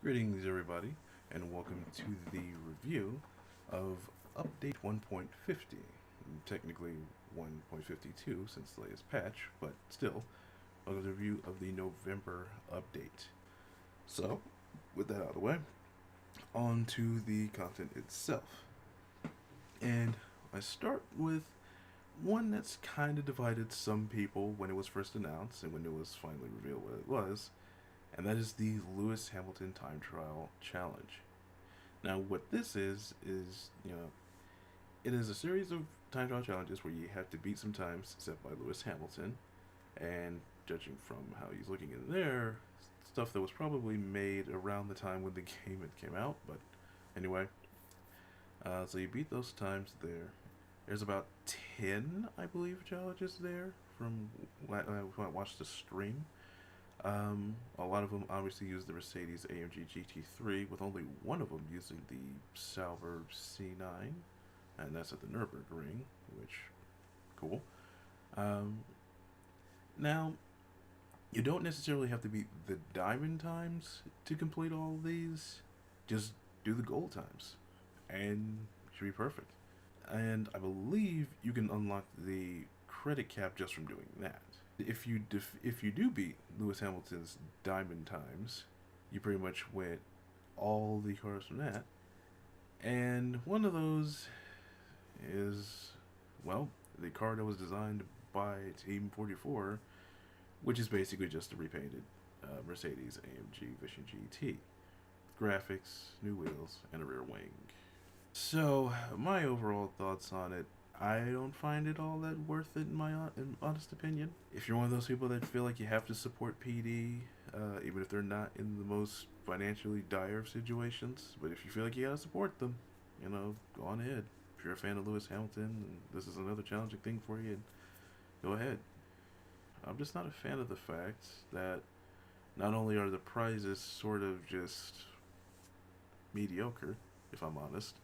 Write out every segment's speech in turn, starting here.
Greetings, everybody, and welcome to the review of Update 1.50. Technically 1.52 since the latest patch, but still, a review of the November update. So, with that out of the way, on to the content itself. And I start with one that's kind of divided some people when it was first announced and when it was finally revealed what it was, and that is the Lewis Hamilton Time Trial Challenge. Now, what this is, it is a series of time trial challenges where you have to beat some times set by Lewis Hamilton, and judging from how he's looking in there, stuff that was probably made around the time when the game had came out, but anyway. So you beat those times there. There's about 10, I believe, challenges there from when I watched the stream. A lot of them obviously use the Mercedes AMG GT3, with only one of them using the Sauber C9, and that's at the Nürburgring, which, cool. Um, Now, you don't necessarily have to beat the diamond times to complete all of these. Just do the gold times, and it should be perfect. And I believe you can unlock the credit cap just from doing that. If you do beat Lewis Hamilton's diamond times, you pretty much win all the cars from that. And one of those is, well, the car that was designed by Team 44, which is basically just a repainted Mercedes AMG Vision GT. Graphics, new wheels, and a rear wing. So, my overall thoughts on it, I don't find it all that worth it in my honest opinion. If you're one of those people that feel like you have to support PD, even if they're not in the most financially dire of situations, but if you feel like you gotta support them, go on ahead. If you're a fan of Lewis Hamilton and this is another challenging thing for you, go ahead. I'm just not a fan of the fact that not only are the prizes sort of just mediocre, if I'm honest,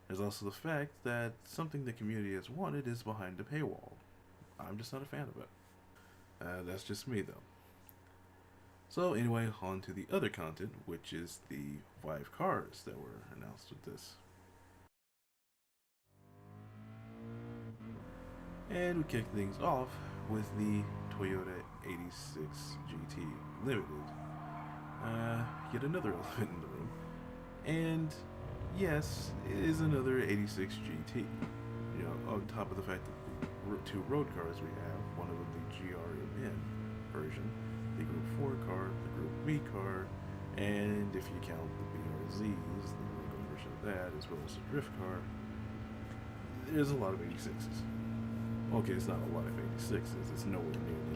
there's also the fact that something the community has wanted is behind a paywall. I'm just not a fan of it. That's just me, though. So anyway, on to the other content, which is the 5 cars that were announced with this. And we kick things off with the Toyota 86 GT Limited. Yet another elephant in the room. And yes, it is another 86 GT. On top of the fact that the 2 road cars we have, one of them the GRMN version, the Group 4 car, the Group B car, and if you count the BRZs, the road version of that, as well as the drift car, there's a lot of 86s. Okay, it's not a lot of 86s, it's nowhere near the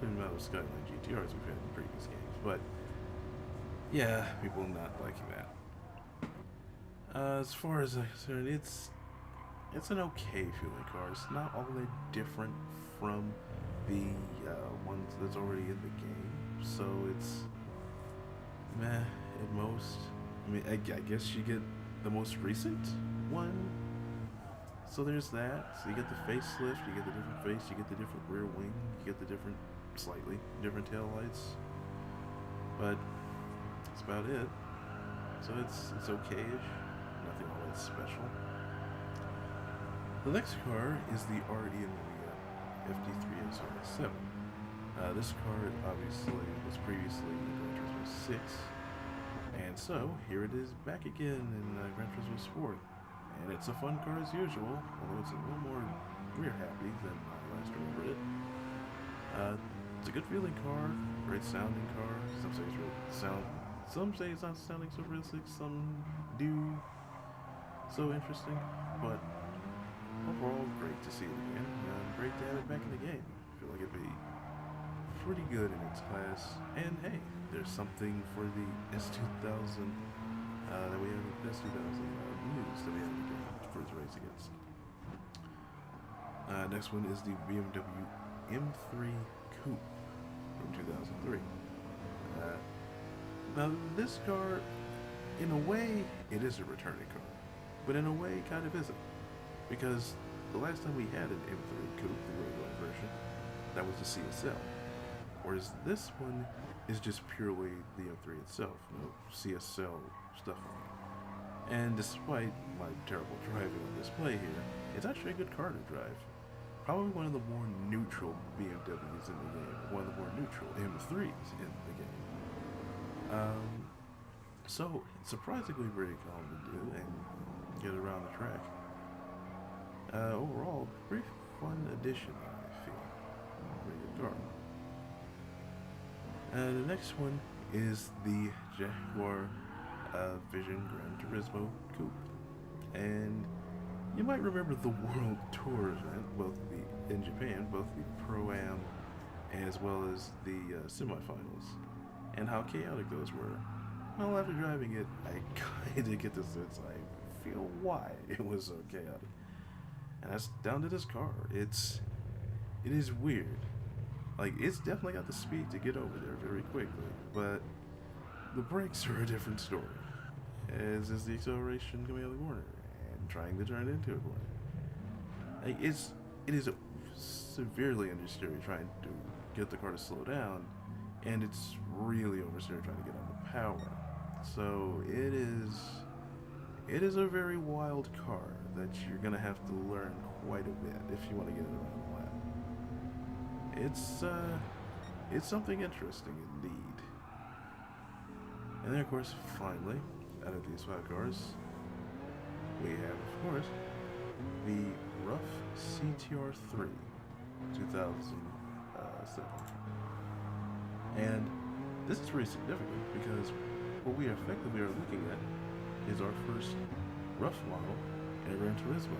amount of Skyline GTRs we've had in previous games, but yeah, people not liking that. As far as I'm concerned, it's an okay feeling car. It's not all that different from the ones that's already in the game, so it's meh at most. I mean, I guess you get the most recent one. So there's that. So you get the facelift, you get the different face, you get the different rear wing, you get the slightly different tail lights. But that's about it. So it's okay-ish. Nothing all that special. The next car is the RE Maria FD3 SR7. This car obviously was previously in Gran Turismo 6, and so here it is back again in Gran Turismo Sport. And it's a fun car as usual, although it's a little more rear happy than I last remembered it. It's a good feeling car, great sounding car. Some say it's not sounding so realistic, some do. So interesting, but overall great to see it again. Great to have it back in the game. I feel like it'd be pretty good in its class. And hey, there's something for the S2000 that we have S2000 news that we have to for its race against. Next one is the BMW M3 Coupe from 2003. Now this car, in a way, it is a returning car, but in a way, it kind of isn't, because the last time we had an M3 Coupe, the regular version, that was the CSL, whereas this one is just purely the M3 itself, no CSL stuff on it. And despite my terrible driving on display here, it's actually a good car to drive. Probably one of the more neutral BMWs in the game, one of the more neutral M3s in the game. So, surprisingly very calm to do and get around the track. Overall, pretty fun addition, I feel. Pretty good car. The next one is the Jaguar Vision Gran Turismo Coupe. And you might remember the World Tour event, in Japan, both the Pro-Am as well as the semifinals, and how chaotic those were. Well, after driving it, I kind of get the sense I feel why it was so chaotic. And that's down to this car. It is weird. Like, it's definitely got the speed to get over there very quickly, but the brakes are a different story, as is the acceleration coming out of the corner and trying to turn into a corner. Like, it is severely understeery trying to get the car to slow down, and it's really oversteery trying to get on the power. So it is a very wild car that you're gonna have to learn quite a bit if you want to get it around the lap. It's something interesting indeed. And then of course, finally, out of these 5 cars, we have of course the Rough CTR3 2007. And this is pretty significant because what we effectively are looking at is our first rough model in Gran Turismo,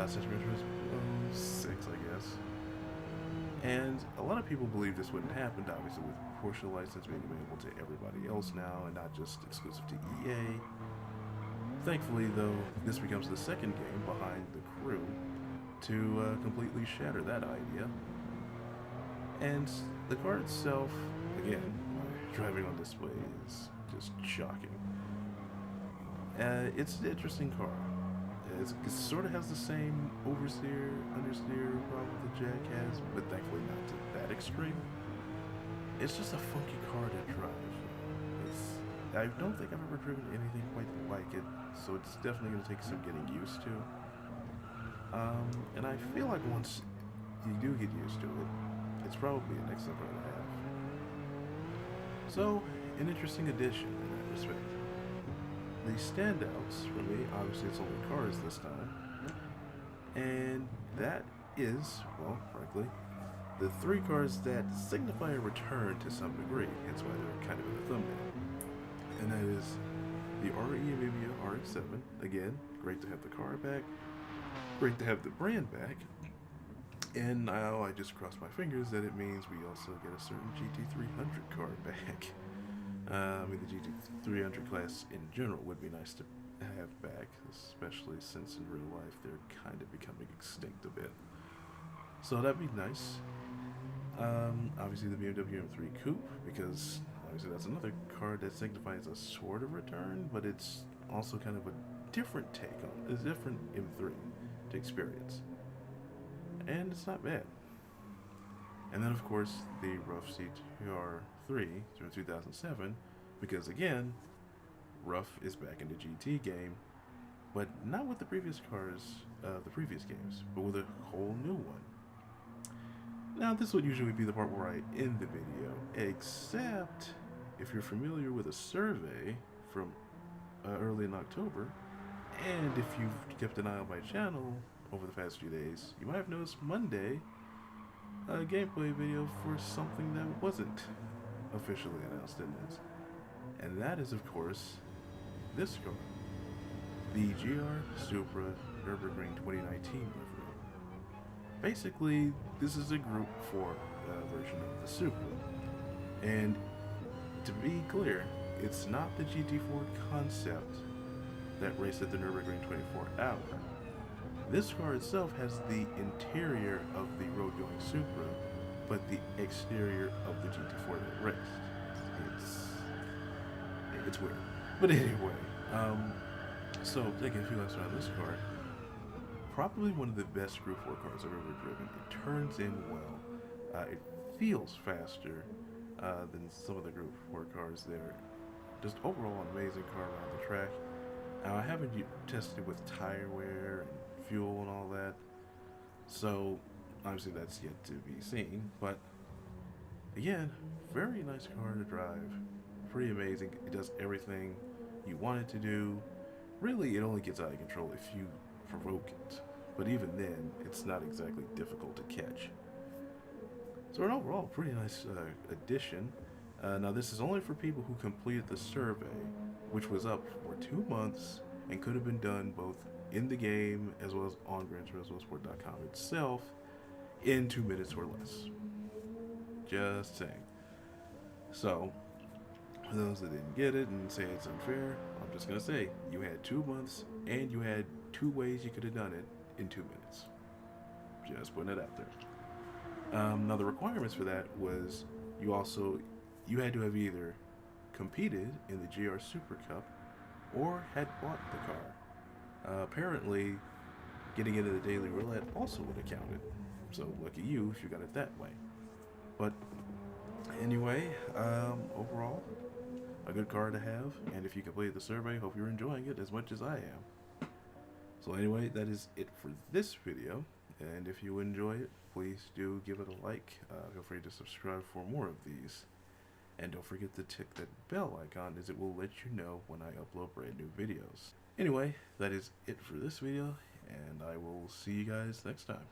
since Gran Turismo 6, I guess. And a lot of people believe this wouldn't happen, obviously, with Porsche license being available to everybody else now and not just exclusive to EA. Thankfully, though, this becomes the second game behind The Crew to completely shatter that idea. And the car itself, again, driving on display is just shocking. It's an interesting car. It sort of has the same oversteer, understeer problem that Jack has, but thankfully not to that extreme. It's just a funky car to drive. I don't think I've ever driven anything quite like it, so it's definitely going to take some getting used to. And I feel like once you do get used to it, it's probably an excellent car to have. So, an interesting addition in that respect. The standouts for me, obviously it's only cars this time, and that is, well, frankly, the 3 cars that signify a return to some degree, hence why they're kind of in the thumbnail. And that is the RE Amelia RX-7, again, great to have the car back, great to have the brand back, and now I just cross my fingers that it means we also get a certain GT300 car back. The GT300 class in general would be nice to have back, especially since in real life they're kind of becoming extinct a bit. So that'd be nice. Obviously the BMW M3 Coupe, because obviously that's another car that signifies a sort of return, but it's also kind of a different take on it, a different M3 to experience. And it's not bad. And then of course the Rough CTR3 from 2007, because again, Rough is back in the GT game, but not with the previous cars of the previous games, but with a whole new one. Now this would usually be the part where I end the video, except if you're familiar with a survey from early in October, and if you've kept an eye on my channel over the past few days, you might have noticed Monday a gameplay video for something that wasn't officially announced in this. And that is, of course, this car. The GR Supra Nürburgring 2019 livery. Basically, this is a Group 4 version of the Supra. And to be clear, it's not the GT4 concept that raced at the Nürburgring 24 Hour. This car itself has the interior of the road-going Supra, but the exterior of the GT4 that raced. It's weird. But anyway, so taking a few laps around this car, probably one of the best Group 4 cars I've ever driven. It turns in well, it feels faster, than some of the Group 4 cars. They're just overall an amazing car around the track. Now, I haven't tested it with tire wear and fuel and all that, so obviously that's yet to be seen. But again, very nice car to drive. Pretty amazing. It does everything you want it to do. Really, it only gets out of control if you provoke it. But even then, it's not exactly difficult to catch. So an overall pretty nice addition. Now this is only for people who completed the survey, which was up for 2 months and could have been done both in the game as well as on GranTurismoSport.com itself in 2 minutes or less. Just saying. So, for those that didn't get it and say it's unfair, I'm just gonna say you had 2 months and you had 2 ways you could have done it in 2 minutes. Just putting it out there. Now the requirements for that was you had to have either competed in the GR Super Cup or had bought the car. Apparently, getting into the Daily Roulette also would have counted. So lucky you if you got it that way. But anyway, overall, a good car to have. And if you completed the survey, hope you're enjoying it as much as I am. So anyway, that is it for this video. And if you enjoy it, please do give it a like. Feel free to subscribe for more of these. And don't forget to tick that bell icon, as it will let you know when I upload brand new videos. Anyway, that is it for this video, and I will see you guys next time.